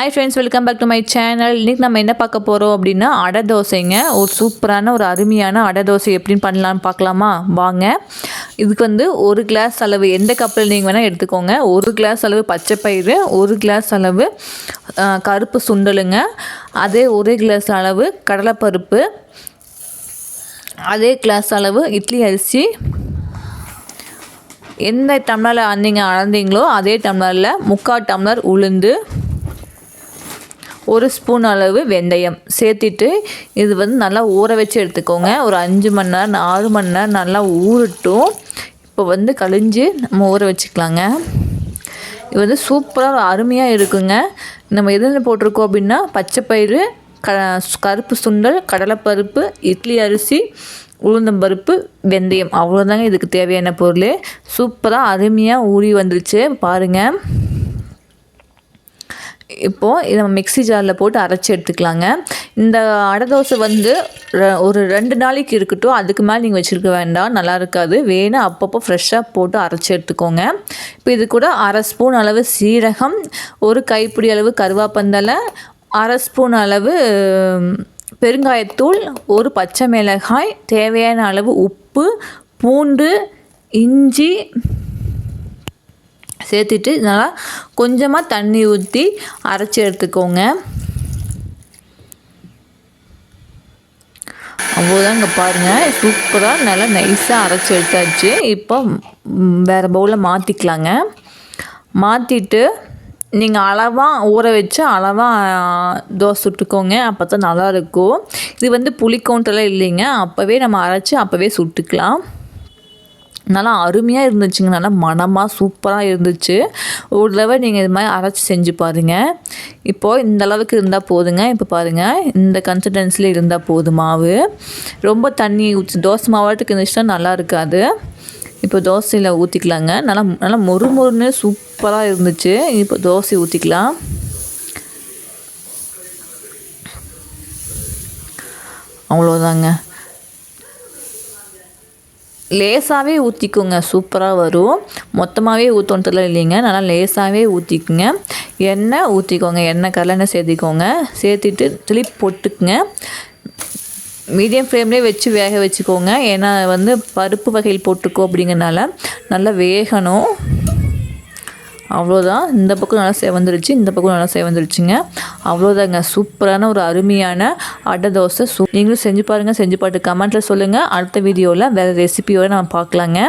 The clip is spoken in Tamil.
Hi friends, welcome back to my channel. இன்றைக்கி நம்ம என்ன பார்க்க போகிறோம் அப்படின்னா அடை தோசைங்க. ஒரு சூப்பரான ஒரு அருமையான அடை தோசை எப்படின்னு பண்ணலான்னு பார்க்கலாமா? வாங்க. இதுக்கு ஒரு கிளாஸ் அளவு எந்த கப்பில் நீங்கள் வேணால் எடுத்துக்கோங்க. ஒரு கிளாஸ் அளவு பச்சைப்பயிறு, ஒரு கிளாஸ் அளவு கருப்பு சுண்டலுங்க, அதே ஒரு கிளாஸ் அளவு கடலைப்பருப்பு, அதே கிளாஸ் அளவு இட்லி அரிசி, எந்த டம்ளரில் நீங்கள் அளந்தீங்களோ அதே டம்ளரில் 3/4 டம்ளர் உளுந்து, 1 ஸ்பூன் அளவு வெந்தயம் சேர்த்துட்டு இது நல்லா ஊற வச்சு எடுத்துக்கோங்க. ஒரு 5 மணி நேரம் 6 மணி நேரம் நல்லா ஊறட்டும். இப்போ கழிஞ்சு நம்ம ஊற வச்சுக்கலாங்க. இது சூப்பராக அருமையாக இருக்குங்க. நம்ம எதில் போட்டிருக்கோம் அப்படின்னா பச்சைப்பயிறு, கருப்பு சுண்டல், கடலைப்பருப்பு, இட்லி அரிசி, உளுந்தம்பருப்பு, வெந்தயம், அவ்வளோதாங்க இதுக்கு தேவையான பொருள். சூப்பராக அருமையாக ஊறி வந்துருச்சு பாருங்கள். இப்போது இதை நம்ம மிக்ஸி ஜாரில் போட்டு அரைச்சி எடுத்துக்கலாங்க. இந்த அடை தோசை ஒரு 2 நாளைக்கு இருக்கட்டும், அதுக்கு மேலே நீங்கள் வச்சுருக்க வேண்டாம், நல்லா இருக்காது. வேணும் அப்பப்போ ஃப்ரெஷ்ஷாக போட்டு அரைச்சி எடுத்துக்கோங்க. இப்போ இது கூட 1/2 ஸ்பூன் அளவு சீரகம், ஒரு கைப்பிடி அளவு கருவேப்பந்தலை, 1/2 ஸ்பூன் அளவு பெருங்காயத்தூள், ஒரு பச்சை மிளகாய், தேவையான அளவு உப்பு, பூண்டு, இஞ்சி சேர்த்துட்டு நல்லா கொஞ்சமாக தண்ணி ஊற்றி அரைச்சி எடுத்துக்கோங்க. அவ்வளோதான். இங்கே பாருங்கள், சூப்பராக நல்லா நைஸாக அரைச்சி எடுத்தாச்சு. இப்போ வேறு பவுலில் மாற்றிக்கலாங்க. மாற்றிட்டு நீங்கள் அளவாக ஊற வச்சு அளவாக தோசை சுட்டுக்கோங்க. அப்போ தான் நல்லாயிருக்கும். இது புளிக்கவுண்டெல்லாம் இல்லைங்க, அப்போவே நம்ம அரைச்சி அப்போவே சுட்டுக்கலாம். நல்லா அருமையாக இருந்துச்சுங்க. நல்லா மணமாக சூப்பராக இருந்துச்சு. ஒரு தடவை நீங்கள் இது மாதிரி அரைச்சி செஞ்சு பாருங்கள். இப்போது இந்த அளவுக்கு இருந்தால் போதுங்க. இப்போ பாருங்கள், இந்த கன்சிஸ்டன்சியில் இருந்தால் போதும் மாவு. ரொம்ப தண்ணி ஊற்றி தோசை மாவாட்டுக்கு இருந்துச்சுன்னா நல்லா இருக்காது. இப்போ தோசையில் ஊற்றிக்கலாங்க. நல்லா நல்லா மொறுமொறுன்னு சூப்பராக இருந்துச்சு. இப்போ தோசை ஊற்றிக்கலாம். அவ்வளோதாங்க. லேசாகவே ஊற்றிக்கோங்க, சூப்பராக வரும். மொத்தமாகவே ஊற்றணுன்றதுலாம் இல்லைங்க, நல்லா லேசாகவே ஊற்றிக்குங்க. எண்ணெய் ஊற்றிக்கோங்க, எண்ணெய் கடலெண்ணெய் சேர்த்திக்கோங்க. சேர்த்துட்டு திருப்பி போட்டுக்குங்க. மீடியம் ஃப்ளேம்லேயே வச்சு வேக வச்சுக்கோங்க. ஏன்னா பருப்பு வகையில் போட்டுக்கோ அப்படிங்கிறனால நல்லா வேகணும். அவ்வளோதான். இந்த பக்கம் நல்லா செவந்துருச்சு, இந்த பக்கம் நல்லா செவந்துருச்சுங்க. அவ்வளோதாங்க. சூப்பரான ஒரு அருமையான அடை தோசை. நீங்களும் செஞ்சு பாருங்கள். செஞ்சு பார்த்து கமெண்ட்டில் சொல்லுங்கள். அடுத்த வீடியோவில் வேறு ரெசிபியோடு நம்ம பார்க்கலாங்க.